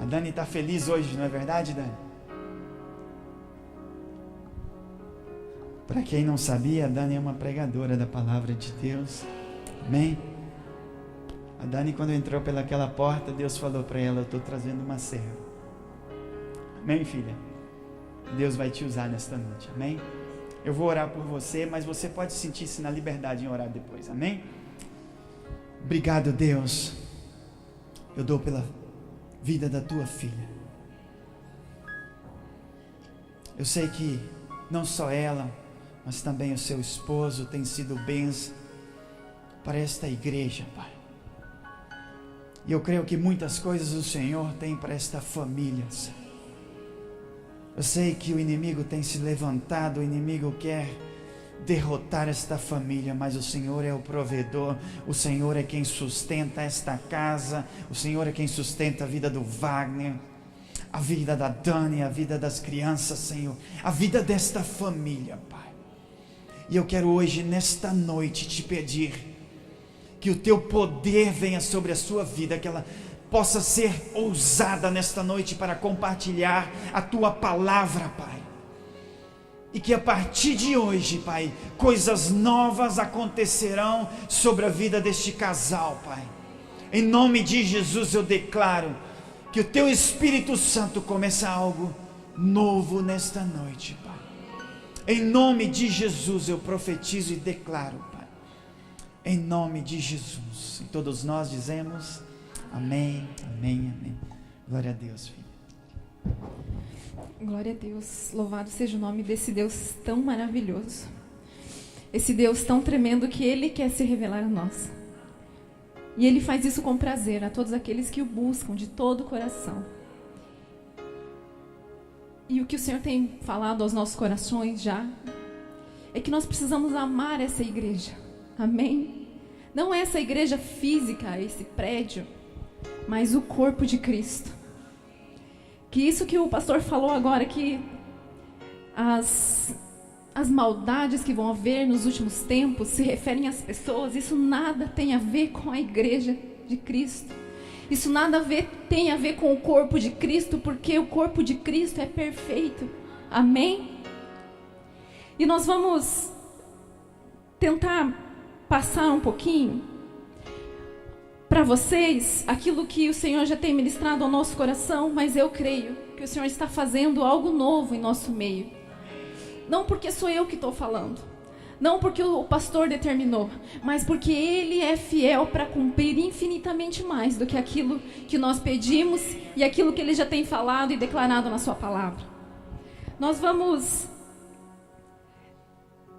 Dani está feliz hoje, não é verdade, Dani? Para quem não sabia, a Dani é uma pregadora da palavra de Deus. Amém? A Dani, quando entrou pelaquela porta, Deus falou para ela: eu estou trazendo uma serva. Amém, filha? Deus vai te usar nesta noite, amém? Eu vou orar por você, mas você pode sentir-se na liberdade em orar depois, amém? Obrigado, Deus. Eu dou pela vida da tua filha. Eu sei que não só ela, mas também o seu esposo tem sido bênção para esta igreja, Pai. E eu creio que muitas coisas o Senhor tem para esta família, Senhor. Eu sei que o inimigo tem se levantado, o inimigo quer derrotar esta família, mas o Senhor é o provedor, o Senhor é quem sustenta esta casa, o Senhor é quem sustenta a vida do Wagner, a vida da Dani, a vida das crianças, Senhor, a vida desta família, Pai. E eu quero hoje, nesta noite, te pedir que o teu poder venha sobre a sua vida, que ela possa ser ousada nesta noite para compartilhar a tua palavra, Pai. E que a partir de hoje, Pai, coisas novas acontecerão sobre a vida deste casal, Pai. Em nome de Jesus eu declaro que o teu Espírito Santo comece algo novo nesta noite, Pai. Em nome de Jesus eu profetizo e declaro, Pai. Em nome de Jesus. E todos nós dizemos amém, amém, amém. Glória a Deus, filho. Glória a Deus, louvado seja o nome desse Deus tão maravilhoso, esse Deus tão tremendo que Ele quer se revelar a nós, e Ele faz isso com prazer a todos aqueles que o buscam de todo o coração. E o que o Senhor tem falado aos nossos corações já, é que nós precisamos amar essa igreja, amém? Não é essa igreja física, esse prédio, mas o corpo de Cristo. Que isso que o pastor falou agora, que as maldades que vão haver nos últimos tempos se referem às pessoas, isso nada tem a ver com a igreja de Cristo. Isso nada tem a ver com o corpo de Cristo, porque o corpo de Cristo é perfeito. Amém? E nós vamos tentar passar um pouquinho para vocês aquilo que o Senhor já tem ministrado ao nosso coração, mas eu creio que o Senhor está fazendo algo novo em nosso meio. Não porque sou eu que estou falando, não porque o pastor determinou, mas porque Ele é fiel para cumprir infinitamente mais do que aquilo que nós pedimos e aquilo que Ele já tem falado e declarado na sua palavra. Nós vamos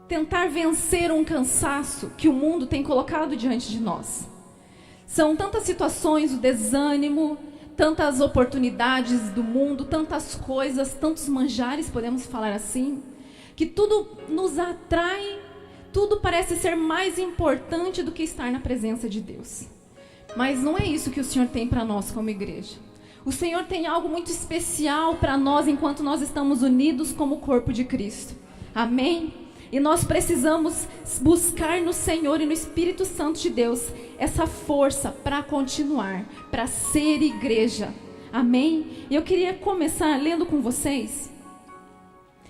tentar vencer um cansaço que o mundo tem colocado diante de nós. São tantas situações, o desânimo, tantas oportunidades do mundo, tantas coisas, tantos manjares, podemos falar assim, que tudo nos atrai, tudo parece ser mais importante do que estar na presença de Deus. Mas não é isso que o Senhor tem para nós como igreja. O Senhor tem algo muito especial para nós enquanto nós estamos unidos como corpo de Cristo. Amém? E nós precisamos buscar no Senhor e no Espírito Santo de Deus essa força para continuar, para ser igreja. Amém? E eu queria começar lendo com vocês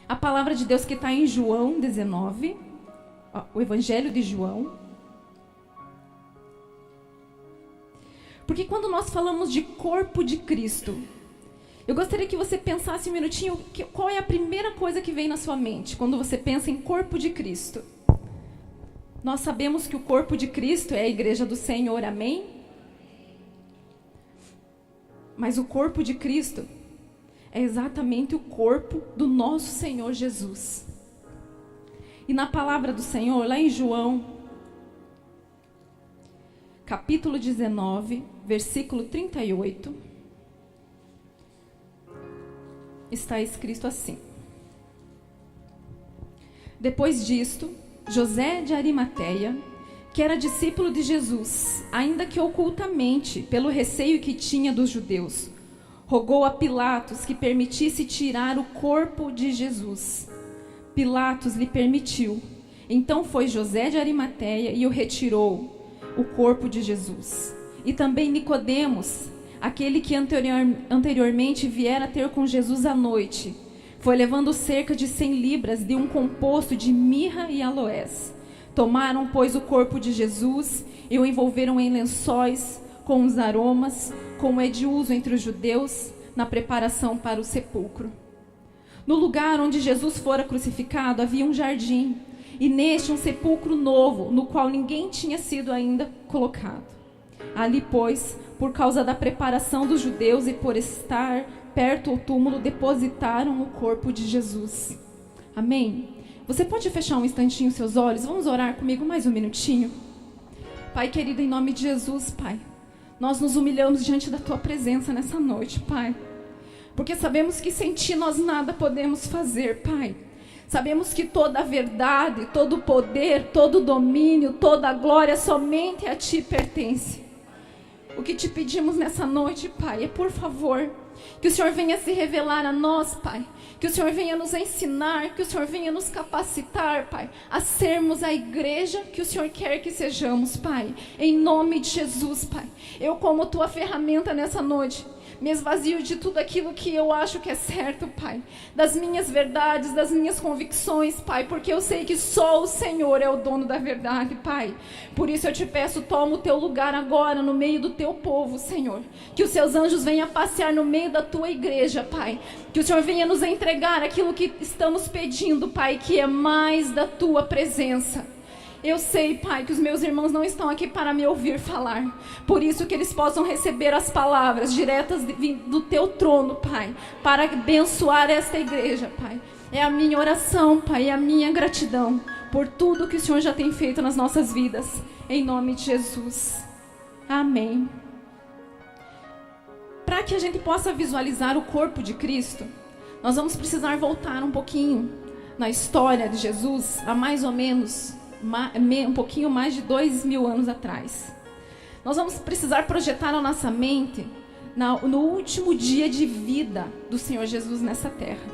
a palavra de Deus que está em João 19, o Evangelho de João. Porque quando nós falamos de corpo de Cristo, eu gostaria que você pensasse um minutinho, qual é a primeira coisa que vem na sua mente quando você pensa em corpo de Cristo? Nós sabemos que o corpo de Cristo é a igreja do Senhor, amém? Mas o corpo de Cristo é exatamente o corpo do nosso Senhor Jesus. E na palavra do Senhor, lá em João, capítulo 19, versículo 38, está escrito assim: depois disto, José de Arimateia, que era discípulo de Jesus, ainda que ocultamente, pelo receio que tinha dos judeus, rogou a Pilatos que permitisse tirar o corpo de Jesus. Pilatos lhe permitiu. Então foi José de Arimateia e o retirou, o corpo de Jesus. E também Nicodemos, aquele que anteriormente viera ter com Jesus à noite, foi levando cerca de 100 libras de um composto de mirra e aloés. Tomaram, pois, o corpo de Jesus e o envolveram em lençóis com os aromas, como é de uso entre os judeus, na preparação para o sepulcro. No lugar onde Jesus fora crucificado havia um jardim, e neste um sepulcro novo, no qual ninguém tinha sido ainda colocado. Ali, pois, por causa da preparação dos judeus e por estar perto ao túmulo, depositaram o corpo de Jesus. Amém? Você pode fechar um instantinho seus olhos? Vamos orar comigo mais um minutinho? Pai querido, em nome de Jesus, Pai, nós nos humilhamos diante da Tua presença nessa noite, Pai. Porque sabemos que sem Ti nós nada podemos fazer, Pai. Sabemos que toda a verdade, todo o poder, todo o domínio, toda a glória somente a Ti pertence. O que Te pedimos nessa noite, Pai, é por favor, que o Senhor venha se revelar a nós, Pai. Que o Senhor venha nos ensinar, que o Senhor venha nos capacitar, Pai, a sermos a igreja que o Senhor quer que sejamos, Pai. Em nome de Jesus, Pai. Eu, como Tua ferramenta nessa noite, me esvazio de tudo aquilo que eu acho que é certo, Pai. Das minhas verdades, das minhas convicções, Pai. Porque eu sei que só o Senhor é o dono da verdade, Pai. Por isso eu te peço, toma o Teu lugar agora no meio do Teu povo, Senhor. Que os Seus anjos venham passear no meio da Tua igreja, Pai. Que o Senhor venha nos entregar aquilo que estamos pedindo, Pai, que é mais da Tua presença. Eu sei, Pai, que os meus irmãos não estão aqui para me ouvir falar. Por isso que eles possam receber as palavras diretas do Teu trono, Pai, para abençoar esta igreja, Pai. É a minha oração, Pai, é a minha gratidão por tudo que o Senhor já tem feito nas nossas vidas. Em nome de Jesus. Amém. Para que a gente possa visualizar o corpo de Cristo, nós vamos precisar voltar um pouquinho na história de Jesus, há mais ou menos um pouquinho mais de 2000 anos atrás. Nós vamos precisar projetar a nossa mente no último dia de vida do Senhor Jesus nessa terra.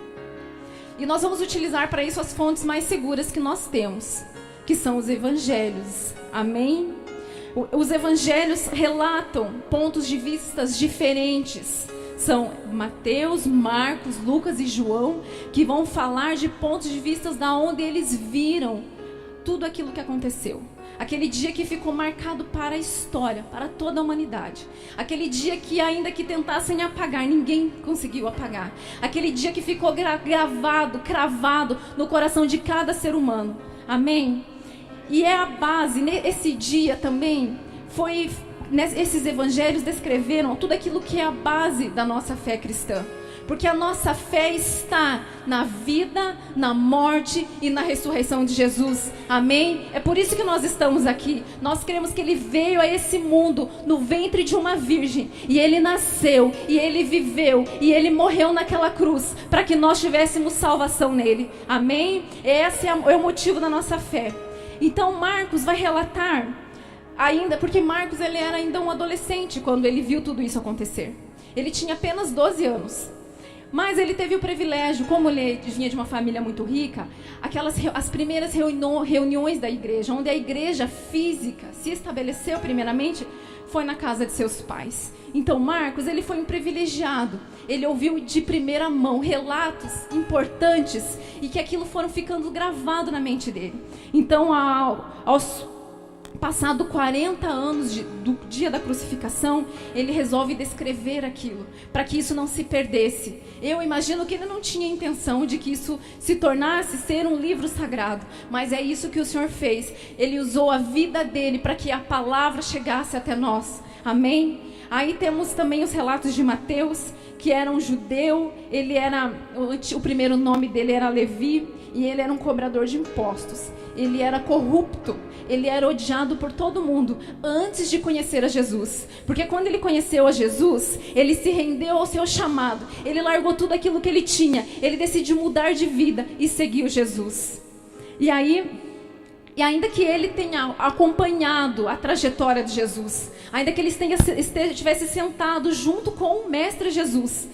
E nós vamos utilizar para isso as fontes mais seguras que nós temos, que são os evangelhos. Amém? Os evangelhos relatam pontos de vista diferentes. São Mateus, Marcos, Lucas e João, que vão falar de pontos de vista da onde eles viram tudo aquilo que aconteceu. Aquele dia que ficou marcado para a história, para toda a humanidade. Aquele dia que, ainda que tentassem apagar, ninguém conseguiu apagar. Aquele dia que ficou gravado, cravado no coração de cada ser humano. Amém? E é a base, esse dia também foi... Esses evangelhos descreveram tudo aquilo que é a base da nossa fé cristã. Porque a nossa fé está na vida, na morte e na ressurreição de Jesus. Amém? É por isso que nós estamos aqui. Nós cremos que Ele veio a esse mundo no ventre de uma virgem. E Ele nasceu, e Ele viveu, e Ele morreu naquela cruz para que nós tivéssemos salvação nele. Amém? Esse é o motivo da nossa fé. Então Marcos vai relatar, ainda, porque Marcos ele era ainda um adolescente quando ele viu tudo isso acontecer. Ele tinha apenas 12 anos. Mas ele teve o privilégio, como ele vinha de uma família muito rica, as primeiras reuniões da igreja, onde a igreja física se estabeleceu primeiramente, foi na casa de seus pais. Então Marcos, ele foi um privilegiado. Ele ouviu de primeira mão relatos importantes e que aquilo foram ficando gravado na mente dele. Então, passado 40 anos do dia da crucificação, ele resolve descrever aquilo, para que isso não se perdesse. Eu imagino que ele não tinha intenção de que isso se tornasse ser um livro sagrado, mas é isso que o Senhor fez. Ele usou a vida dele para que a palavra chegasse até nós. Amém? Aí temos também os relatos de Mateus, que era um judeu. O primeiro nome dele era Levi, e ele era um cobrador de impostos. Ele era corrupto, ele era odiado por todo mundo antes de conhecer a Jesus. Porque quando ele conheceu a Jesus, ele se rendeu ao seu chamado. Ele largou tudo aquilo que ele tinha. Ele decidiu mudar de vida e seguiu Jesus. E ainda que ele tenha acompanhado a trajetória de Jesus, ainda que ele estivesse sentado junto com o Mestre Jesus,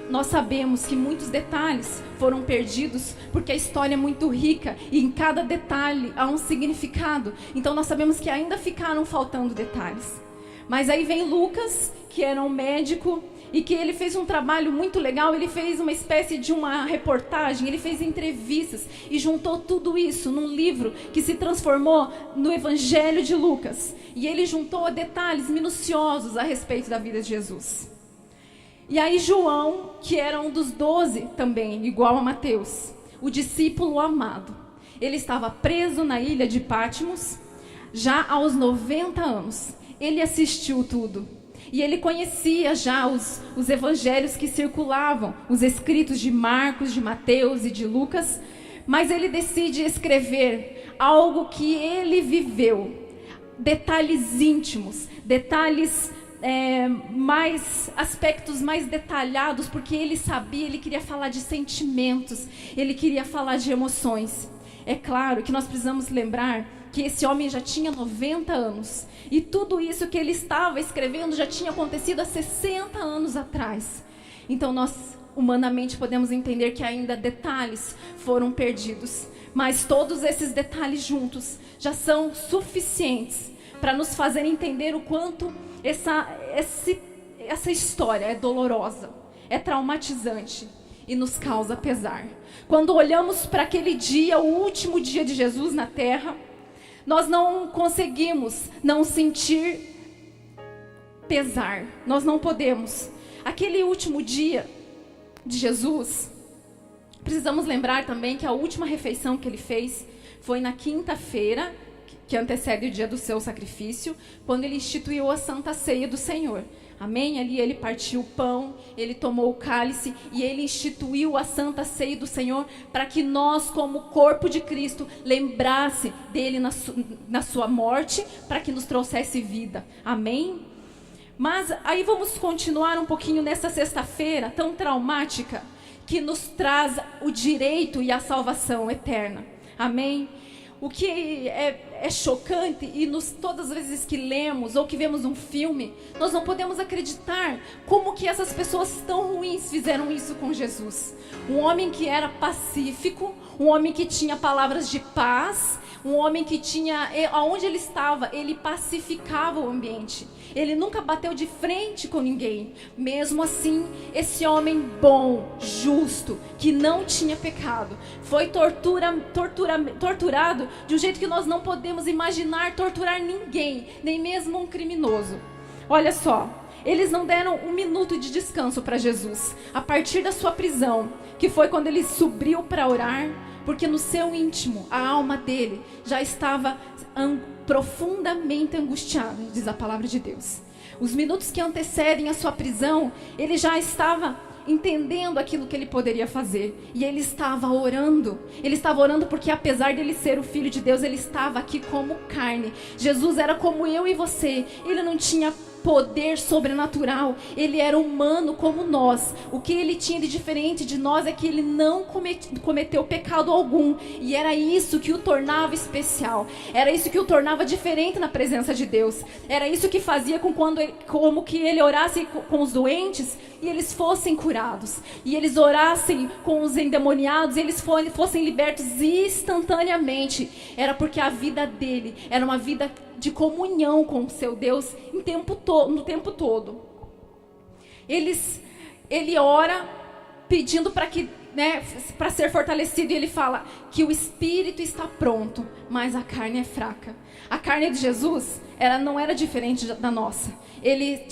nós sabemos que muitos detalhes foram perdidos, porque a história é muito rica e em cada detalhe há um significado. Então nós sabemos que ainda ficaram faltando detalhes. Mas aí vem Lucas, que era um médico e que ele fez um trabalho muito legal. Ele fez uma espécie de uma reportagem, ele fez entrevistas e juntou tudo isso num livro que se transformou no Evangelho de Lucas. E ele juntou detalhes minuciosos a respeito da vida de Jesus. E aí João, que era um dos 12 também, igual a Mateus, o discípulo amado, ele estava preso na ilha de Patmos já aos 90 anos. Ele assistiu tudo. E ele conhecia já os evangelhos que circulavam, os escritos de Marcos, de Mateus e de Lucas, mas ele decide escrever algo que ele viveu, detalhes íntimos, detalhes aspectos mais detalhados, porque ele sabia, ele queria falar de sentimentos, ele queria falar de emoções. É claro que nós precisamos lembrar que esse homem já tinha 90 anos. E tudo isso que ele estava escrevendo já tinha acontecido há 60 anos atrás. Então nós, humanamente, podemos entender que ainda detalhes foram perdidos. Mas todos esses detalhes juntos já são suficientes para nos fazer entender o quanto essa história é dolorosa, é traumatizante e nos causa pesar. Quando olhamos para aquele dia, o último dia de Jesus na terra, nós não conseguimos não sentir pesar. Nós não podemos. Aquele último dia de Jesus, precisamos lembrar também que a última refeição que ele fez foi na quinta-feira, que antecede o dia do seu sacrifício, quando ele instituiu a Santa Ceia do Senhor. Amém? Ali ele partiu o pão, ele tomou o cálice e ele instituiu a Santa Ceia do Senhor para que nós, como corpo de Cristo, lembrasse dele na sua morte, para que nos trouxesse vida. Amém? Mas aí vamos continuar um pouquinho nessa sexta-feira tão traumática, que nos traz o direito e a salvação eterna. Amém? O que é chocante, e todas as vezes que lemos ou que vemos um filme, nós não podemos acreditar como que essas pessoas tão ruins fizeram isso com Jesus. Um homem que era pacífico, um homem que tinha palavras de paz, um homem que tinha, aonde ele estava, ele pacificava o ambiente. Ele nunca bateu de frente com ninguém. Mesmo assim, esse homem bom, justo, que não tinha pecado, foi torturado de um jeito que nós não podemos imaginar torturar ninguém, nem mesmo um criminoso. Olha só, eles não deram um minuto de descanso para Jesus. A partir da sua prisão, que foi quando ele subiu para orar, porque no seu íntimo, a alma dele já estava profundamente angustiada, diz a palavra de Deus. Os minutos que antecedem a sua prisão, ele já estava entendendo aquilo que ele poderia fazer. E ele estava orando. Ele estava orando porque, apesar de ele ser o Filho de Deus, ele estava aqui como carne. Jesus era como eu e você. Ele não tinha poder sobrenatural, ele era humano como nós. O que ele tinha de diferente de nós é que ele não cometeu pecado algum, e era isso que o tornava especial, era isso que o tornava diferente na presença de Deus, era isso que fazia como que ele orasse com os doentes e eles fossem curados, e eles orassem com os endemoniados e eles fossem libertos instantaneamente. Era porque a vida dele era uma vida de comunhão com o seu Deus no tempo todo. Ele ora pedindo para que, para ser fortalecido, e ele fala que o espírito está pronto, mas a carne é fraca. A carne de Jesus não era diferente da nossa. Ele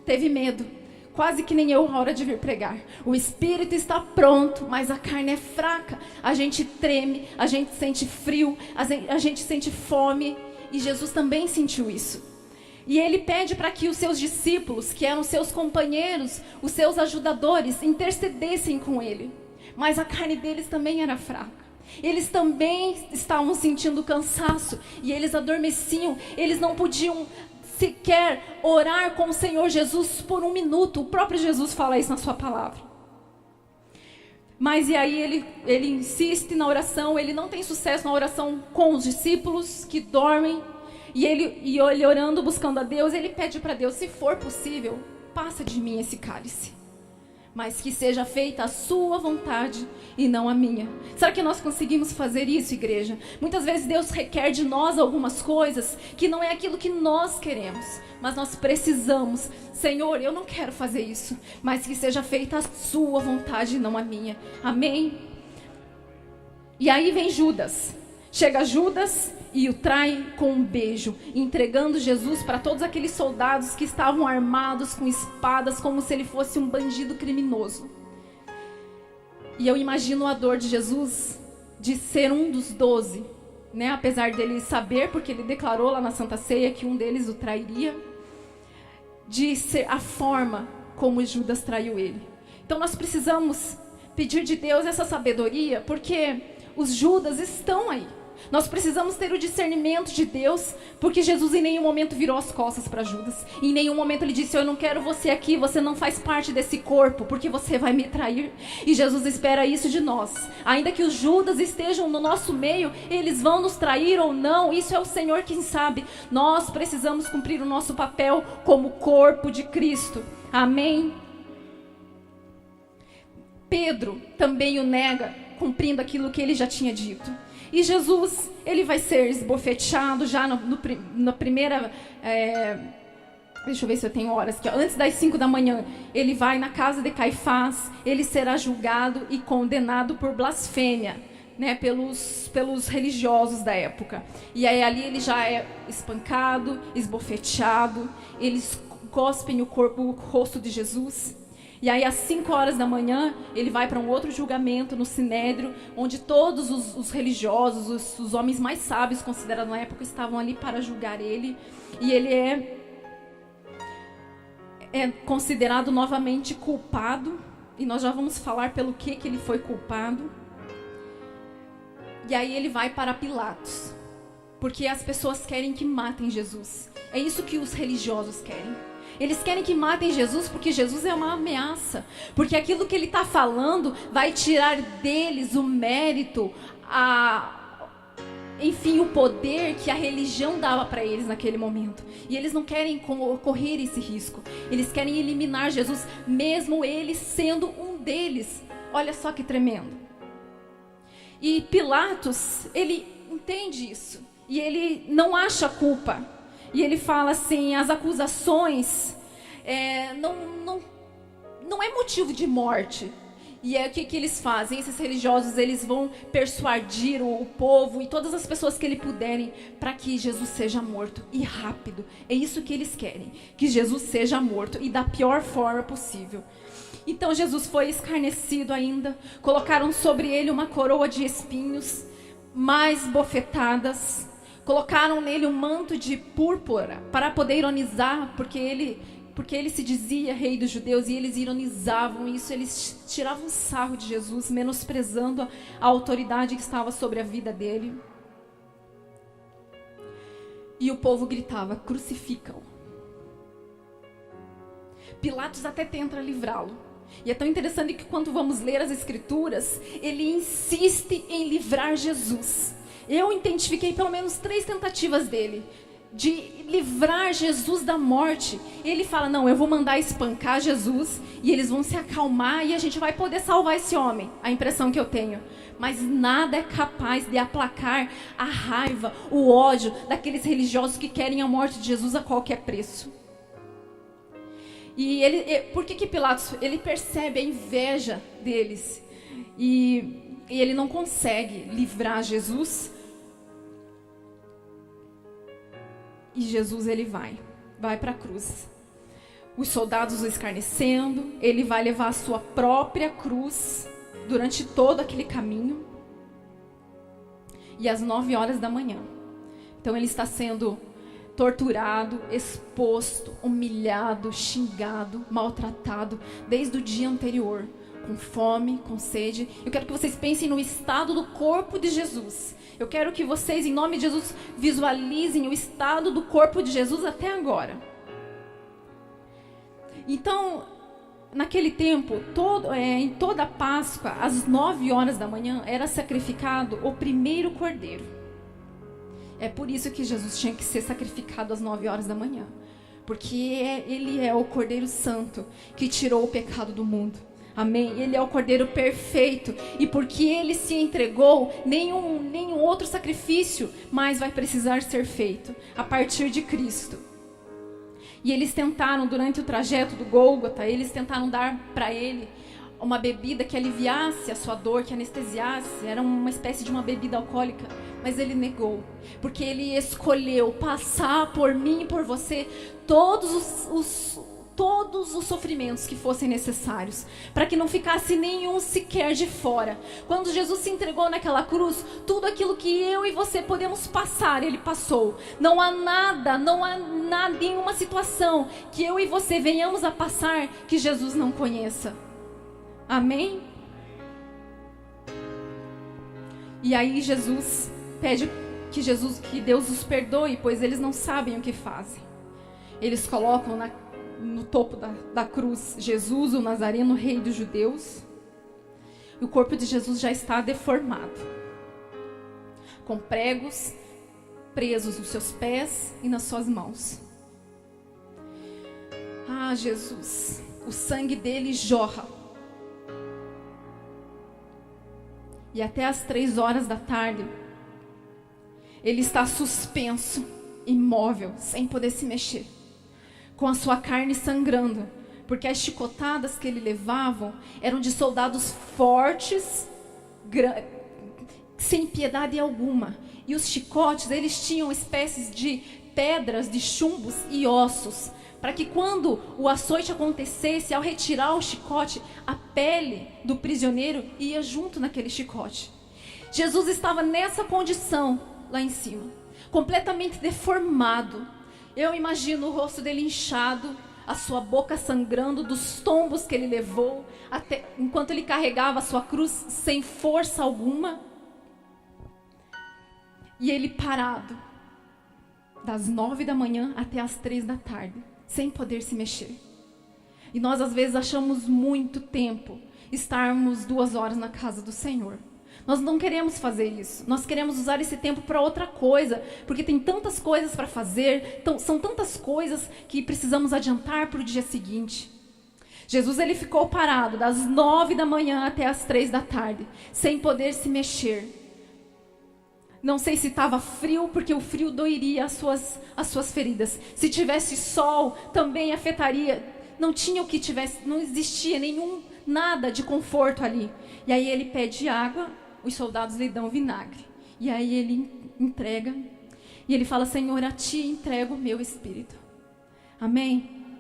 teve medo, quase que nem eu na hora de vir pregar. O espírito está pronto, mas a carne é fraca. A gente treme, a gente sente frio, a gente sente fome. E Jesus também sentiu isso. E ele pede para que os seus discípulos, que eram seus companheiros, os seus ajudadores, intercedessem com ele. Mas a carne deles também era fraca. Eles também estavam sentindo cansaço. E eles adormeciam. Eles não podiam sequer orar com o Senhor Jesus por um minuto. O próprio Jesus fala isso na sua palavra. Mas e aí ele insiste na oração, ele não tem sucesso na oração com os discípulos que dormem. E ele orando, buscando a Deus, ele pede para Deus, se for possível, passa de mim esse cálice. mas que seja feita a sua vontade e não a minha. Será que nós conseguimos fazer isso, igreja? Muitas vezes Deus requer de nós algumas coisas que não é aquilo que nós queremos, mas nós precisamos. Senhor, eu não quero fazer isso, mas que seja feita a sua vontade e não a minha. Amém? E aí vem Judas. Chega Judas e o trai com um beijo, entregando Jesus para todos aqueles soldados que estavam armados com espadas, como se ele fosse um bandido criminoso. E eu imagino a dor de Jesus de ser um dos 12, né? Apesar dele saber, porque ele declarou lá na Santa Ceia que um deles o trairia, de ser a forma como Judas traiu ele. Então nós precisamos pedir de Deus essa sabedoria, porque os Judas estão aí. Nós precisamos ter o discernimento de Deus, porque Jesus em nenhum momento virou as costas para Judas. Em nenhum momento ele disse: eu não quero você aqui, você não faz parte desse corpo, porque você vai me trair. E Jesus espera isso de nós. Ainda que os Judas estejam no nosso meio, eles vão nos trair ou não, isso é o Senhor quem sabe. Nós precisamos cumprir o nosso papel como corpo de Cristo. Amém? Pedro também o nega, cumprindo aquilo que ele já tinha dito. E Jesus, ele vai ser esbofeteado já na primeira... deixa eu ver se eu tenho horas aqui. Antes das 5 da manhã, ele vai na casa de Caifás, ele será julgado e condenado por blasfêmia, né, pelos religiosos da época. E aí ali ele já é espancado, esbofeteado, eles cospem o rosto de Jesus. E aí, às 5 horas da manhã, ele vai para um outro julgamento no Sinédrio, onde todos os religiosos, os homens mais sábios considerados na época, estavam ali para julgar ele. E ele é considerado novamente culpado. E nós já vamos falar pelo que ele foi culpado. E aí ele vai para Pilatos, porque as pessoas querem que matem Jesus. É isso que os religiosos querem. Eles querem que matem Jesus porque Jesus é uma ameaça. Porque aquilo que ele está falando vai tirar deles o mérito, enfim, o poder que a religião dava para eles naquele momento. E eles não querem correr esse risco. Eles querem eliminar Jesus, mesmo ele sendo um deles. Olha só que tremendo. E Pilatos, ele entende isso. E ele não acha culpa. E ele fala assim: as acusações não é motivo de morte. E é o que eles fazem? Esses religiosos, eles vão persuadir o povo e todas as pessoas que eles puderem para que Jesus seja morto. E rápido. É isso que eles querem. Que Jesus seja morto e da pior forma possível. Então Jesus foi escarnecido ainda. Colocaram sobre ele uma coroa de espinhos, mais bofetadas. Colocaram nele um manto de púrpura para poder ironizar, porque ele se dizia rei dos judeus, e eles ironizavam isso, eles tiravam sarro de Jesus, menosprezando a autoridade que estava sobre a vida dele. E o povo gritava: crucificam. Pilatos até tenta livrá-lo. E é tão interessante que quando vamos ler as escrituras, ele insiste em livrar Jesus. Eu identifiquei pelo menos 3 tentativas dele de livrar Jesus da morte. Ele fala: não, eu vou mandar espancar Jesus e eles vão se acalmar e a gente vai poder salvar esse homem. A impressão que eu tenho. Mas nada é capaz de aplacar a raiva, o ódio daqueles religiosos que querem a morte de Jesus a qualquer preço. E por que Pilatos, ele percebe a inveja deles e ele não consegue livrar Jesus. E Jesus, ele vai para a cruz. Os soldados o escarnecendo, ele vai levar a sua própria cruz durante todo aquele caminho. E às 9 horas da manhã, então ele está sendo torturado, exposto, humilhado, xingado, maltratado desde o dia anterior, com fome, com sede. Eu quero que vocês pensem no estado do corpo de Jesus. Eu quero que vocês, em nome de Jesus, visualizem o estado do corpo de Jesus até agora. Então, naquele tempo, em toda a Páscoa, às 9 horas da manhã, era sacrificado o primeiro cordeiro. É por isso que Jesus tinha que ser sacrificado às 9 horas da manhã. Porque ele é o Cordeiro Santo que tirou o pecado do mundo. Amém? Ele é o Cordeiro perfeito. E porque ele se entregou, nenhum outro sacrifício mais vai precisar ser feito a partir de Cristo. E eles tentaram, durante o trajeto do Gólgota, eles tentaram dar para ele uma bebida que aliviasse a sua dor, que anestesiasse. Era uma espécie de uma bebida alcoólica. Mas ele negou. Porque ele escolheu passar por mim e por você todos os sofrimentos que fossem necessários, para que não ficasse nenhum sequer de fora. Quando Jesus se entregou naquela cruz, tudo aquilo que eu e você podemos passar, ele passou. Não há nada, nenhuma situação que eu e você venhamos a passar que Jesus não conheça. Amém? E aí Jesus pede que Deus os perdoe, pois eles não sabem o que fazem. Eles colocam no topo da cruz Jesus, o Nazareno, rei dos judeus. E o corpo de Jesus já está deformado, com pregos presos nos seus pés e nas suas mãos. Ah, Jesus, o sangue dele jorra. E até às 3 horas da tarde, ele está suspenso, imóvel, sem poder se mexer, com a sua carne sangrando, porque as chicotadas que ele levava eram de soldados fortes, sem piedade alguma. E os chicotes, eles tinham espécies de pedras, de chumbos e ossos, para que quando o açoite acontecesse, ao retirar o chicote, a pele do prisioneiro ia junto naquele chicote. Jesus estava nessa condição lá em cima, completamente deformado. Eu imagino o rosto dele inchado, a sua boca sangrando dos tombos que ele levou, até enquanto ele carregava a sua cruz sem força alguma. E ele parado, das 9 da manhã até as 3 da tarde, sem poder se mexer. E nós às vezes achamos muito tempo estarmos 2 horas na casa do Senhor. Nós não queremos fazer isso. Nós queremos usar esse tempo para outra coisa, porque tem tantas coisas para fazer, são tantas coisas que precisamos adiantar para o dia seguinte. Jesus, ele ficou parado das 9 da manhã até as 3 da tarde, sem poder se mexer. Não sei se estava frio, porque o frio doeria as suas feridas. Se tivesse sol, também afetaria. Não tinha o que tivesse, não existia nada de conforto ali. E aí ele pede água, os soldados lhe dão vinagre. E aí ele entrega, e ele fala: Senhor, a ti entrego o meu espírito. Amém?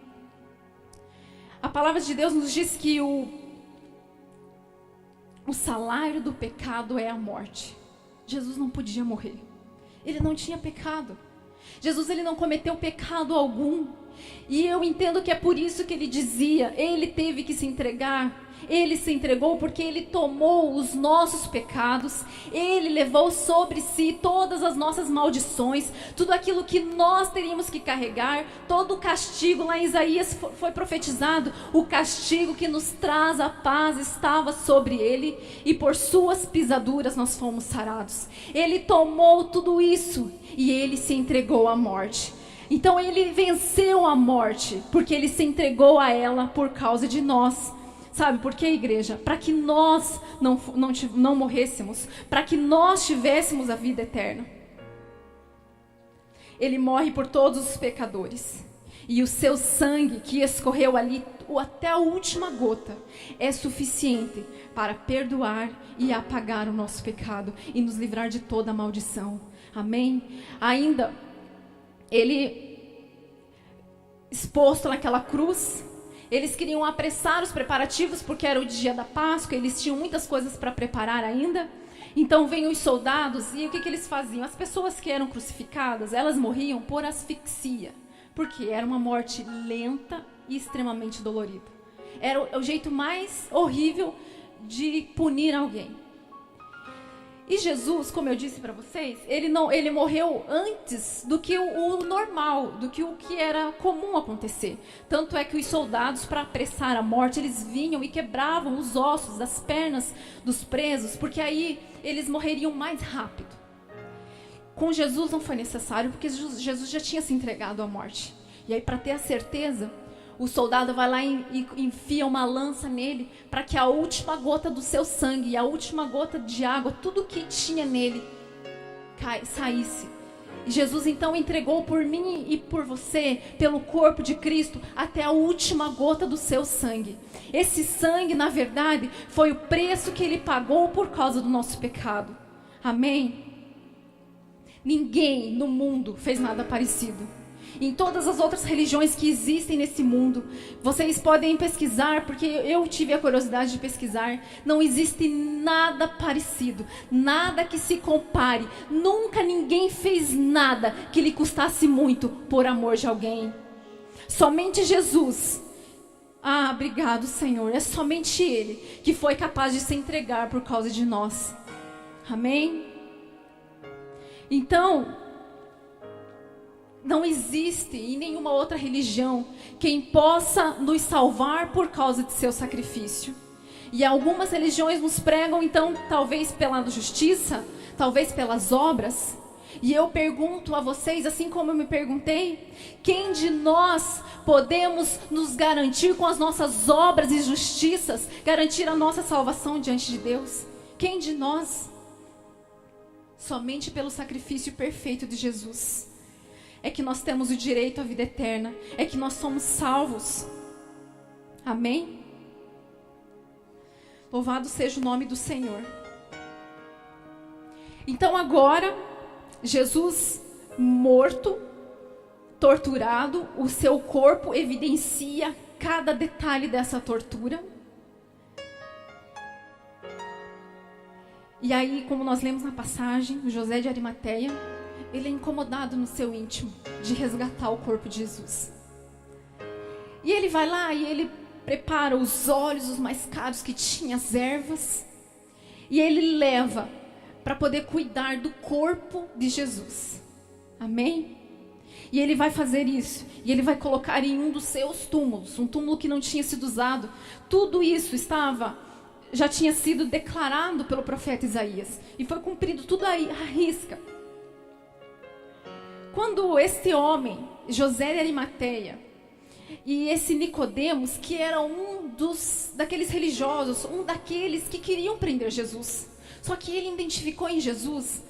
A palavra de Deus nos diz que o salário do pecado é a morte. Jesus não podia morrer. Ele não tinha pecado. Jesus, ele não cometeu pecado algum. E eu entendo que é por isso que ele dizia, ele teve que se entregar. Ele se entregou porque ele tomou os nossos pecados, ele levou sobre si todas as nossas maldições, tudo aquilo que nós teríamos que carregar, todo o castigo. Lá em Isaías foi profetizado, o castigo que nos traz a paz estava sobre ele, e por suas pisaduras nós fomos sarados. Ele tomou tudo isso e ele se entregou à morte. Então ele venceu a morte, porque ele se entregou a ela por causa de nós. Sabe por quê, igreja? Para que nós não morrêssemos, para que nós tivéssemos a vida eterna. Ele morre por todos os pecadores. E o seu sangue que escorreu ali até a última gota é suficiente para perdoar e apagar o nosso pecado e nos livrar de toda a maldição. Amém? Ainda, ele exposto naquela cruz, eles queriam apressar os preparativos, porque era o dia da Páscoa, eles tinham muitas coisas para preparar ainda. Então vêm os soldados, e o que eles faziam? As pessoas que eram crucificadas, elas morriam por asfixia, porque era uma morte lenta e extremamente dolorida. Era o jeito mais horrível de punir alguém. E Jesus, como eu disse para vocês, ele morreu antes do que o normal, do que o que era comum acontecer. Tanto é que os soldados, para apressar a morte, eles vinham e quebravam os ossos das pernas dos presos, porque aí eles morreriam mais rápido. Com Jesus não foi necessário, porque Jesus já tinha se entregado à morte. E aí, para ter a certeza, O soldado vai lá e enfia uma lança nele para que a última gota do seu sangue e a última gota de água, tudo que tinha nele, saísse. E Jesus então entregou por mim e por você, pelo corpo de Cristo, até a última gota do seu sangue. Esse sangue, na verdade, foi o preço que ele pagou por causa do nosso pecado. Amém? Ninguém no mundo fez nada parecido. Em todas as outras religiões que existem nesse mundo, vocês podem pesquisar, porque eu tive a curiosidade de pesquisar, não existe nada parecido, nada que se compare. Nunca ninguém fez nada que lhe custasse muito por amor de alguém. Somente Jesus. Ah, obrigado, Senhor. É somente Ele que foi capaz de se entregar por causa de nós. Amém? Então, não existe em nenhuma outra religião quem possa nos salvar por causa de seu sacrifício. E algumas religiões nos pregam, então, talvez pela justiça, talvez pelas obras. E eu pergunto a vocês, assim como eu me perguntei, quem de nós podemos nos garantir com as nossas obras e justiças, garantir a nossa salvação diante de Deus? Quem de nós? Somente pelo sacrifício perfeito de Jesus é que nós temos o direito à vida eterna, é que nós somos salvos. Amém? Louvado seja o nome do Senhor. Então agora, Jesus morto, torturado, o seu corpo evidencia cada detalhe dessa tortura. E aí, como nós lemos na passagem, José de Arimateia, ele é incomodado no seu íntimo de resgatar o corpo de Jesus. E ele vai lá e ele prepara os óleos, os mais caros que tinha, as ervas. E ele leva para poder cuidar do corpo de Jesus. Amém? E ele vai fazer isso. E ele vai colocar em um dos seus túmulos, um túmulo que não tinha sido usado. Tudo isso já tinha sido declarado pelo profeta Isaías. E foi cumprido tudo aí, à risca. Quando este homem, José de Arimateia, e esse Nicodemos, que era daqueles religiosos, daqueles que queriam prender Jesus. Só que ele identificou em Jesus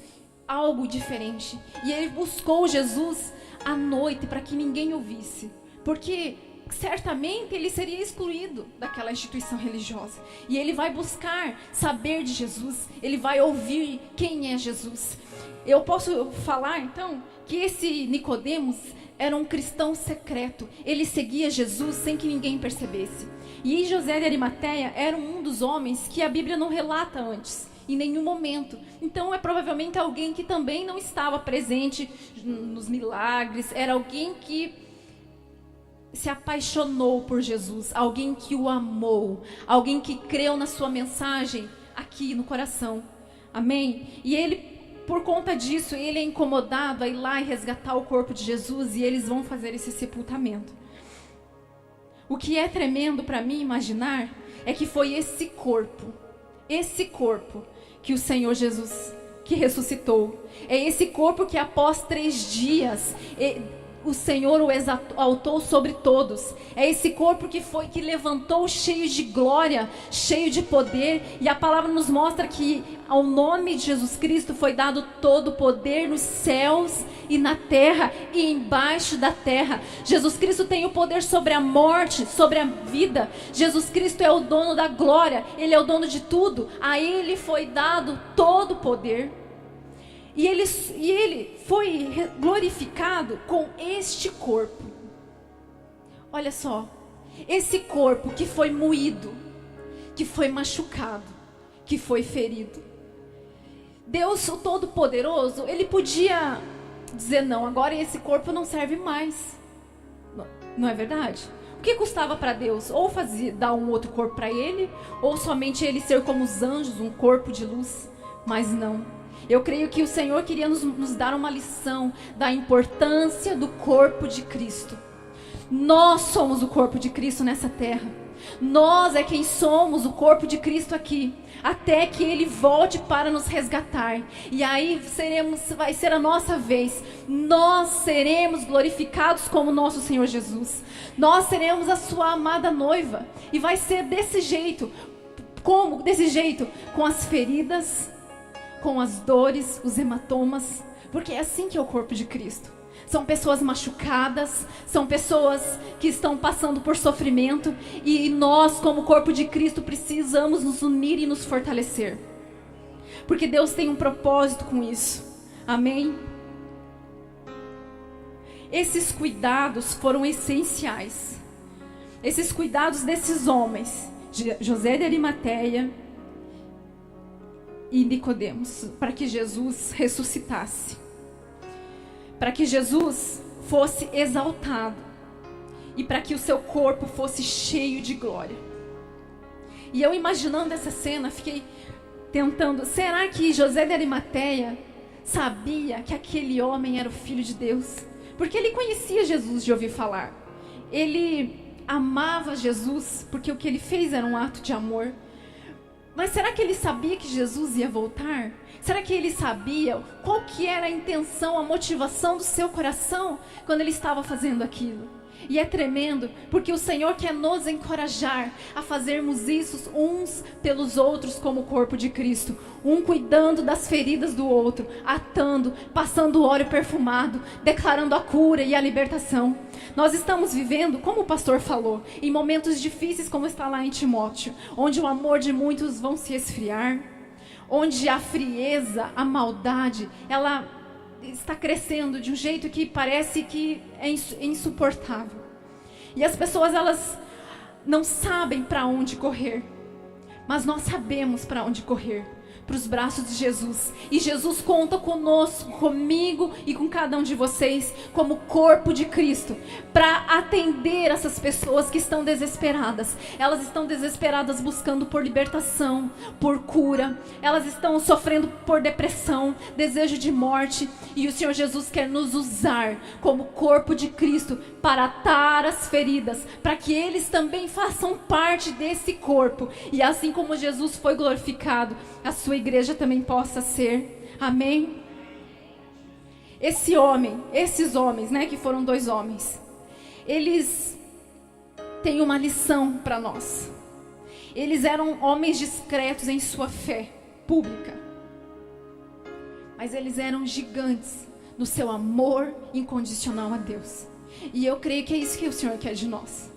algo diferente. E ele buscou Jesus à noite para que ninguém o visse. Porque certamente ele seria excluído daquela instituição religiosa. E ele vai buscar saber de Jesus. Ele vai ouvir quem é Jesus. Eu posso falar então que esse Nicodemos era um cristão secreto. Ele seguia Jesus sem que ninguém percebesse. E José de Arimateia era um dos homens que a Bíblia não relata antes, em nenhum momento. Então é provavelmente alguém que também não estava presente nos milagres. Era alguém que se apaixonou por Jesus, alguém que o amou, alguém que creu na sua mensagem aqui no coração. Amém? E ele, por conta disso, ele é incomodado a ir lá e resgatar o corpo de Jesus, e eles vão fazer esse sepultamento. O que é tremendo para mim imaginar é que foi esse corpo que o Senhor Jesus que ressuscitou. É esse corpo que após 3 dias o Senhor o exaltou sobre todos. É esse corpo que levantou cheio de glória, cheio de poder. E a palavra nos mostra que ao nome de Jesus Cristo foi dado todo o poder nos céus e na terra e embaixo da terra. Jesus Cristo tem o poder sobre a morte, sobre a vida. Jesus Cristo é o dono da glória. Ele é o dono de tudo. A Ele foi dado todo o poder. E ele foi glorificado com este corpo. Olha só, esse corpo que foi moído, que foi machucado, que foi ferido. Deus, o Todo-Poderoso, Ele podia dizer não, agora esse corpo não serve mais. Não é verdade? O que custava para Deus? Ou dar um outro corpo para Ele, ou somente Ele ser como os anjos, um corpo de luz. Mas não. Eu creio que o Senhor queria nos dar uma lição da importância do corpo de Cristo. Nós somos o corpo de Cristo nessa terra. Nós é quem somos o corpo de Cristo aqui, até que Ele volte para nos resgatar. E aí vai ser a nossa vez. Nós seremos glorificados como nosso Senhor Jesus. Nós seremos a sua amada noiva. E vai ser desse jeito. Como? Desse jeito, com as feridas, com as dores, os hematomas. Porque é assim que é o corpo de Cristo. São pessoas machucadas, são pessoas que estão passando por sofrimento, e nós, como corpo de Cristo, precisamos nos unir e nos fortalecer. Porque Deus tem um propósito com isso. Amém? Esses cuidados foram essenciais. Esses cuidados desses homens, José de Arimateia e Nicodemos, para que Jesus ressuscitasse. Para que Jesus fosse exaltado e para que o seu corpo fosse cheio de glória. E eu imaginando essa cena, fiquei tentando, será que José de Arimateia sabia que aquele homem era o Filho de Deus? Porque ele conhecia Jesus de ouvir falar. Ele amava Jesus, porque o que ele fez era um ato de amor. Mas será que ele sabia que Jesus ia voltar? Será que ele sabia qual que era a intenção, a motivação do seu coração quando ele estava fazendo aquilo? E é tremendo, porque o Senhor quer nos encorajar a fazermos isso uns pelos outros como o corpo de Cristo. Um cuidando das feridas do outro, atando, passando óleo perfumado, declarando a cura e a libertação. Nós estamos vivendo, como o pastor falou, em momentos difíceis como está lá em Timóteo, onde o amor de muitos vão se esfriar, onde a frieza, a maldade, ela está crescendo de um jeito que parece que é insuportável. E as pessoas, elas não sabem para onde correr. Mas nós sabemos para onde correr. Para os braços de Jesus. E Jesus conta conosco, comigo e com cada um de vocês, como corpo de Cristo, para atender essas pessoas que estão desesperadas. Elas estão desesperadas buscando por libertação, por cura. Elas estão sofrendo por depressão, desejo de morte. E o Senhor Jesus quer nos usar como corpo de Cristo para atar as feridas, para que eles também façam parte desse corpo. E assim como Jesus foi glorificado, a sua igreja também possa ser. Amém? Esses homens, né, que foram 2 homens, eles têm uma lição para nós. Eles eram homens discretos em sua fé pública, mas eles eram gigantes no seu amor incondicional a Deus. E eu creio que é isso que o Senhor quer de nós.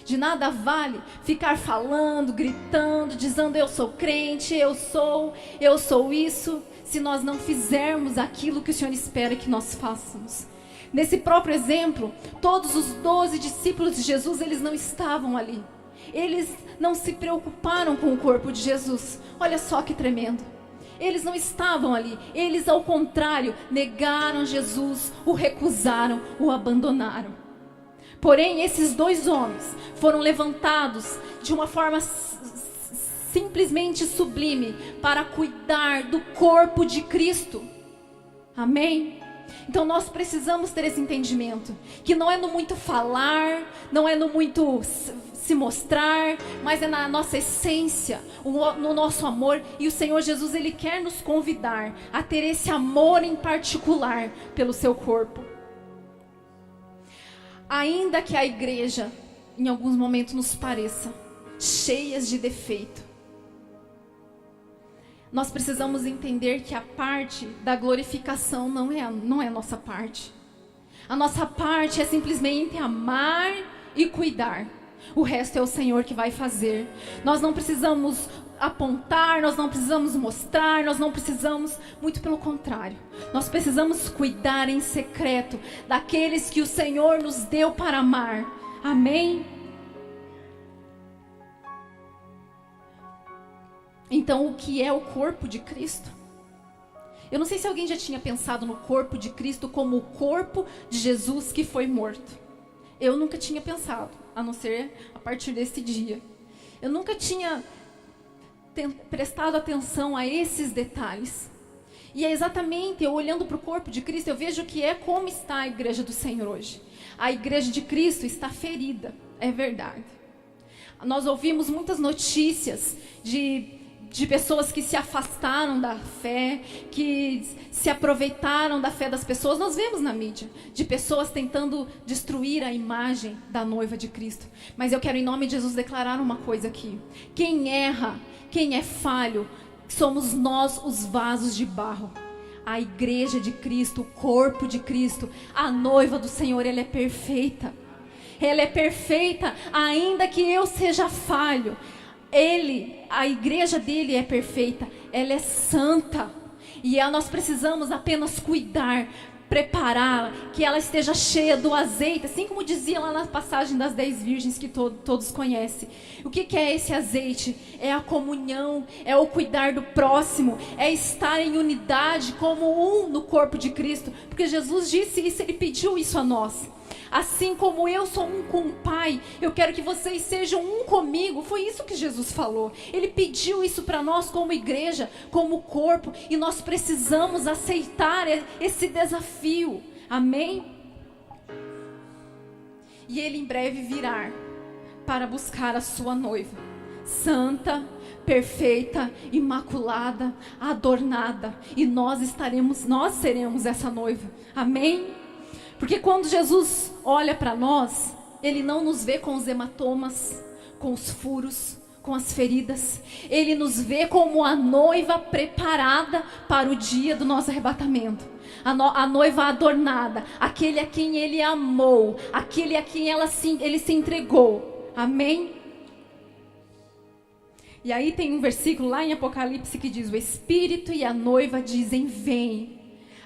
De nada vale ficar falando, gritando, dizendo eu sou crente, eu sou isso, se nós não fizermos aquilo que o Senhor espera que nós façamos. Nesse próprio exemplo, todos os 12 discípulos de Jesus, eles não estavam ali. Eles não se preocuparam com o corpo de Jesus. Olha só que tremendo. Eles não estavam ali. Eles, ao contrário, negaram Jesus, o recusaram, o abandonaram. Porém, esses 2 homens foram levantados de uma forma simplesmente sublime para cuidar do corpo de Cristo. Amém? Então nós precisamos ter esse entendimento, que não é no muito falar, não é no muito se mostrar, mas é na nossa essência, no nosso amor. E o Senhor Jesus, Ele quer nos convidar a ter esse amor em particular pelo seu corpo. Ainda que a igreja, em alguns momentos, nos pareça cheias de defeito, nós precisamos entender que a parte da glorificação não é a nossa parte. A nossa parte é simplesmente amar e cuidar. O resto é o Senhor que vai fazer. Nós não precisamos apontar, nós não precisamos mostrar, nós não precisamos, muito pelo contrário. Nós precisamos cuidar em secreto daqueles que o Senhor nos deu para amar. Amém? Então, o que é o corpo de Cristo? Eu não sei se alguém já tinha pensado no corpo de Cristo como o corpo de Jesus que foi morto. Eu nunca tinha pensado, a não ser a partir desse dia. Eu nunca tinha prestado atenção a esses detalhes. E é exatamente eu olhando para o corpo de Cristo, eu vejo que é como está a igreja do Senhor hoje. A igreja de Cristo está ferida, é verdade. Nós ouvimos muitas notícias de pessoas que se afastaram da fé, que se aproveitaram da fé das pessoas. Nós vemos na mídia, de pessoas tentando destruir a imagem da noiva de Cristo. Mas eu quero, em nome de Jesus, declarar uma coisa aqui. Quem erra, quem é falho, somos nós, os vasos de barro. A igreja de Cristo, o corpo de Cristo, a noiva do Senhor, ela é perfeita. Ela é perfeita, ainda que eu seja falho. A igreja dele é perfeita, ela é santa. E nós precisamos apenas cuidar, prepará-la, que ela esteja cheia do azeite, assim como dizia lá na passagem das 10 virgens que todos conhecem. O que é esse azeite? É a comunhão, é o cuidar do próximo, é estar em unidade como um no corpo de Cristo, porque Jesus disse isso, ele pediu isso a nós. Assim como eu sou um com o Pai, eu quero que vocês sejam um comigo. Foi isso que Jesus falou. Ele pediu isso para nós como igreja, como corpo. E nós precisamos aceitar esse desafio. Amém? E Ele em breve virá para buscar a sua noiva. Santa, perfeita, imaculada, adornada. E nós seremos essa noiva. Amém? Porque quando Jesus olha para nós, Ele não nos vê com os hematomas, com os furos, com as feridas. Ele nos vê como a noiva preparada para o dia do nosso arrebatamento. A noiva adornada, aquele a quem Ele amou, aquele a quem Ele se entregou. Amém? E aí tem um versículo lá em Apocalipse que diz: o Espírito e a noiva dizem: vem.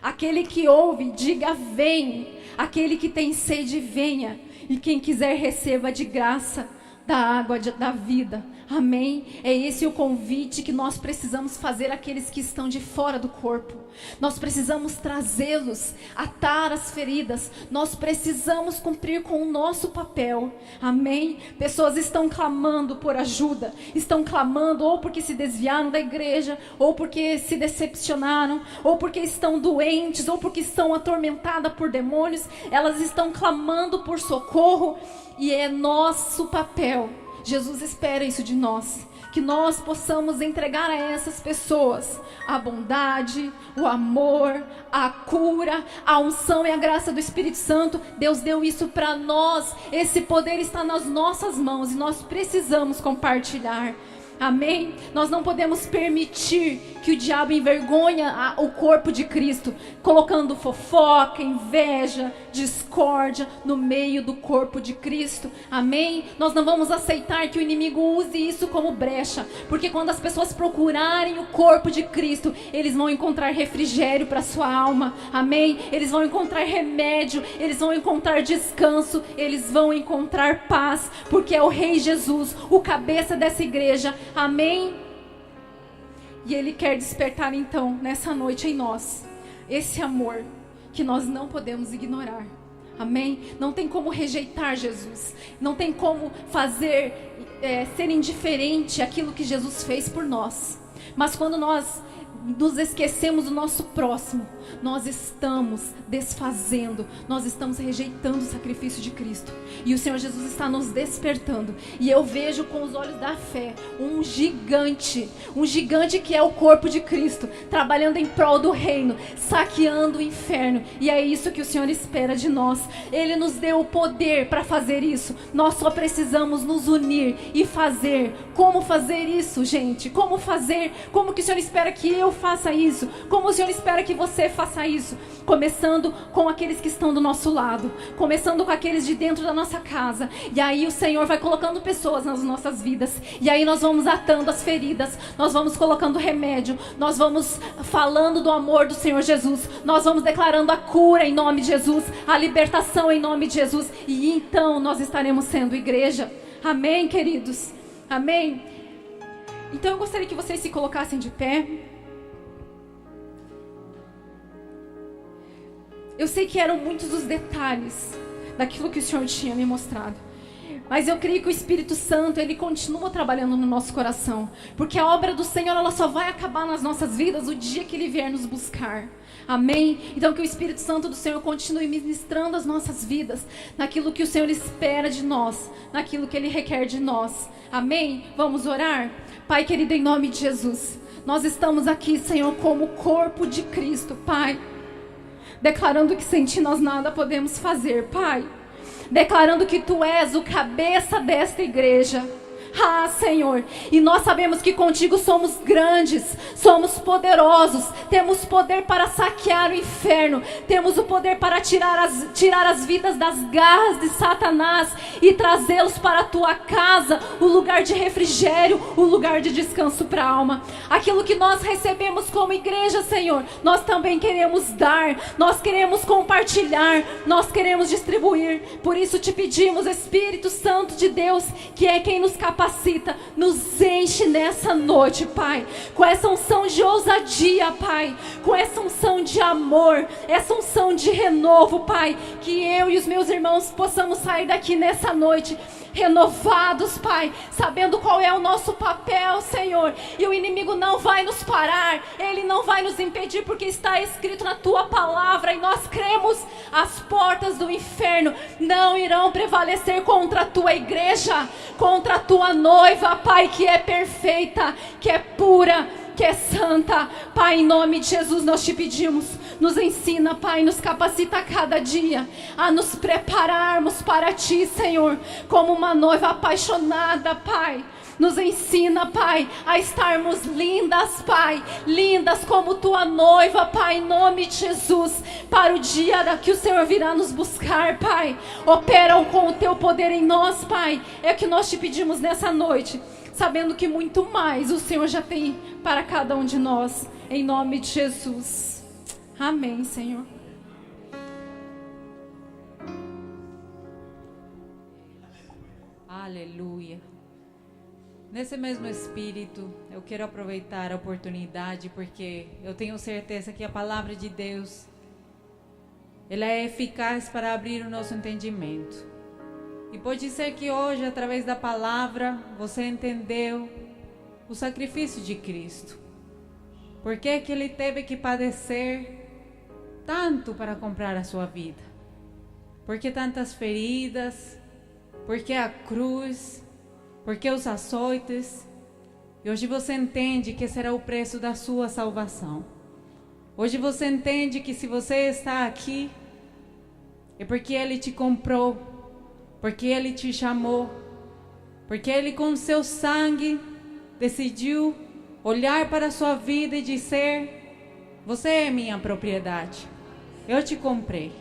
Aquele que ouve, diga: vem. Aquele que tem sede, venha. E quem quiser, receba de graça da água da vida. Amém? É esse o convite que nós precisamos fazer àqueles que estão de fora do corpo. Nós precisamos trazê-los, atar as feridas. Nós precisamos cumprir com o nosso papel. Amém? Pessoas estão clamando por ajuda. Estão clamando ou porque se desviaram da igreja, ou porque se decepcionaram, ou porque estão doentes, ou porque estão atormentadas por demônios. Elas estão clamando por socorro. E é nosso papel. Jesus espera isso de nós, que nós possamos entregar a essas pessoas a bondade, o amor, a cura, a unção e a graça do Espírito Santo. Deus deu isso para nós, esse poder está nas nossas mãos e nós precisamos compartilhar. Amém? Nós não podemos permitir que o diabo envergonhe o corpo de Cristo, colocando fofoca, inveja, discórdia no meio do corpo de Cristo. Amém? Nós não vamos aceitar que o inimigo use isso como brecha, porque quando as pessoas procurarem o corpo de Cristo, eles vão encontrar refrigério para sua alma. Amém? Eles vão encontrar remédio, eles vão encontrar descanso, eles vão encontrar paz, porque é o Rei Jesus, o cabeça dessa igreja. Amém? E Ele quer despertar então, nessa noite em nós, esse amor que nós não podemos ignorar. Amém? Não tem como rejeitar Jesus. Não tem como ser indiferente àquilo que Jesus fez por nós. Mas quando nós nos esquecemos do nosso próximo, nós estamos desfazendo, nós estamos rejeitando o sacrifício de Cristo. E o Senhor Jesus está nos despertando. E eu vejo com os olhos da fé um gigante que é o corpo de Cristo, trabalhando em prol do reino, saqueando o inferno. E é isso que o Senhor espera de nós. Ele nos deu o poder para fazer isso. Nós só precisamos nos unir e fazer. Como fazer isso, gente? Como fazer? Como que o Senhor espera que eu faça isso? Como o Senhor espera que você faça isso? Começando com aqueles que estão do nosso lado, começando com aqueles de dentro da nossa casa. E aí o Senhor vai colocando pessoas nas nossas vidas. E aí nós vamos atando as feridas, nós vamos colocando remédio, nós vamos falando do amor do Senhor Jesus, nós vamos declarando a cura em nome de Jesus, a libertação em nome de Jesus. E então nós estaremos sendo igreja. Amém, queridos? Amém? Então eu gostaria que vocês se colocassem de pé. Eu sei que eram muitos os detalhes daquilo que o Senhor tinha me mostrado. Mas eu creio que o Espírito Santo, ele continua trabalhando no nosso coração. Porque a obra do Senhor, ela só vai acabar nas nossas vidas o dia que Ele vier nos buscar. Amém? Então que o Espírito Santo do Senhor continue ministrando as nossas vidas, naquilo que o Senhor espera de nós, naquilo que Ele requer de nós. Amém? Vamos orar? Pai querido, em nome de Jesus, nós estamos aqui, Senhor, como corpo de Cristo, Pai. Declarando que sem Ti nós nada podemos fazer, Pai. Declarando que Tu és o cabeça desta igreja. Ah, Senhor, e nós sabemos que contigo somos grandes, somos poderosos, temos poder para saquear o inferno, temos o poder para tirar as vidas das garras de Satanás e trazê-los para a tua casa, o lugar de refrigério, o lugar de descanso para a alma. Aquilo que nós recebemos como igreja, Senhor, nós também queremos dar, nós queremos compartilhar, nós queremos distribuir. Por isso te pedimos, Espírito Santo de Deus, que é quem nos capacita, nos enche nessa noite, Pai, com essa unção de ousadia, Pai, com essa unção de amor, essa unção de renovo, Pai, que eu e os meus irmãos possamos sair daqui nessa noite renovados, Pai, sabendo qual é o nosso papel, Senhor, e o inimigo não vai nos parar, ele não vai nos impedir, porque está escrito na Tua palavra, e nós cremos, as portas do inferno não irão prevalecer contra a Tua igreja, contra a Tua noiva, Pai, que é perfeita, que é pura, que é santa. Pai, em nome de Jesus nós te pedimos, nos ensina, Pai, nos capacita a cada dia a nos prepararmos para Ti, Senhor, como uma noiva apaixonada, Pai. Nos ensina, Pai, a estarmos lindas, Pai, lindas como Tua noiva, Pai, em nome de Jesus, para o dia que o Senhor virá nos buscar, Pai. Operam com o Teu poder em nós, Pai, é o que nós te pedimos nessa noite, sabendo que muito mais o Senhor já tem para cada um de nós, em nome de Jesus. Amém, Senhor. Aleluia. Nesse mesmo espírito, eu quero aproveitar a oportunidade, porque eu tenho certeza que a palavra de Deus, ela é eficaz para abrir o nosso entendimento. E pode ser que hoje, através da palavra, você entendeu o sacrifício de Cristo. Por que que Ele teve que padecer tanto para comprar a sua vida? Por que tantas feridas? Por que a cruz? Por que os açoites? E hoje você entende que esse era o preço da sua salvação. Hoje você entende que se você está aqui, é porque Ele te comprou, porque Ele te chamou, porque Ele com seu sangue decidiu olhar para a sua vida e dizer: você é minha propriedade, eu te comprei.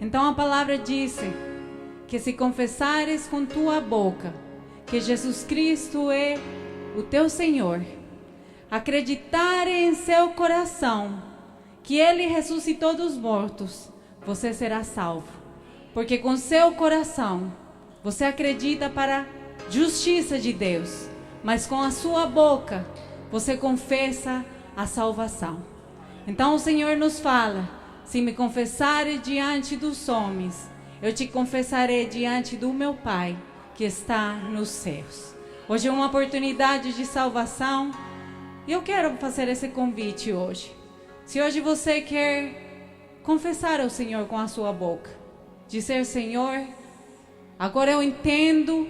Então a palavra disse que se confessares com tua boca que Jesus Cristo é o teu Senhor, acreditar em seu coração que Ele ressuscitou dos mortos, você será salvo. Porque com seu coração você acredita para a justiça de Deus, mas com a sua boca você confessa a salvação. Então o Senhor nos fala: se me confessares diante dos homens, eu te confessarei diante do meu Pai que está nos céus. Hoje é uma oportunidade de salvação e eu quero fazer esse convite hoje. Se hoje você quer confessar ao Senhor com a sua boca, dizer: Senhor, agora eu entendo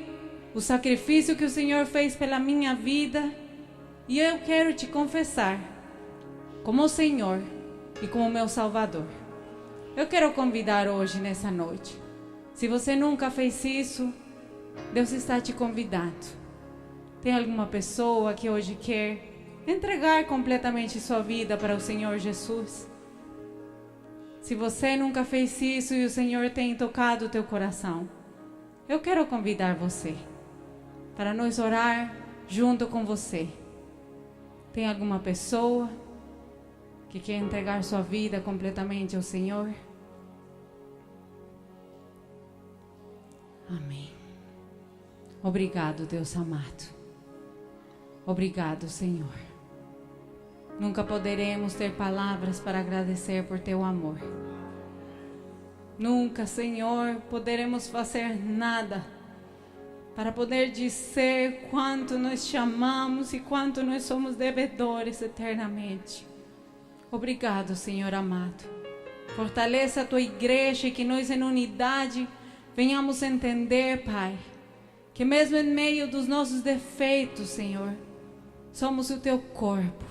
o sacrifício que o Senhor fez pela minha vida e eu quero te confessar como o Senhor e como meu Salvador. Eu quero convidar hoje, nessa noite. Se você nunca fez isso, Deus está te convidando. Tem alguma pessoa que hoje quer entregar completamente sua vida para o Senhor Jesus? Se você nunca fez isso e o Senhor tem tocado o teu coração, eu quero convidar você para nós orar junto com você. Tem alguma pessoa que quer entregar sua vida completamente ao Senhor? Amém. Obrigado, Deus amado. Obrigado, Senhor. Nunca poderemos ter palavras para agradecer por teu amor. Nunca, Senhor, poderemos fazer nada para poder dizer quanto nós te amamos e quanto nós somos devedores eternamente. Obrigado, Senhor amado. Fortaleça a tua igreja e que nós em unidade venhamos entender, Pai, que mesmo em meio dos nossos defeitos, Senhor, somos o teu corpo.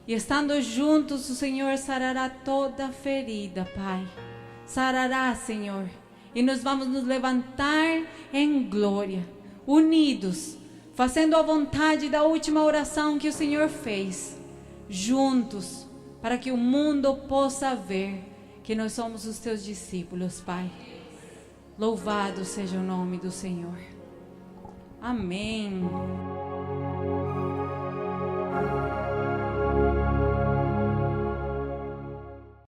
E estando juntos, o Senhor sarará toda ferida, Pai. Sarará, Senhor. E nós vamos nos levantar em glória, unidos, fazendo a vontade da última oração que o Senhor fez, juntos, para que o mundo possa ver que nós somos os teus discípulos, Pai. Louvado seja o nome do Senhor. Amém.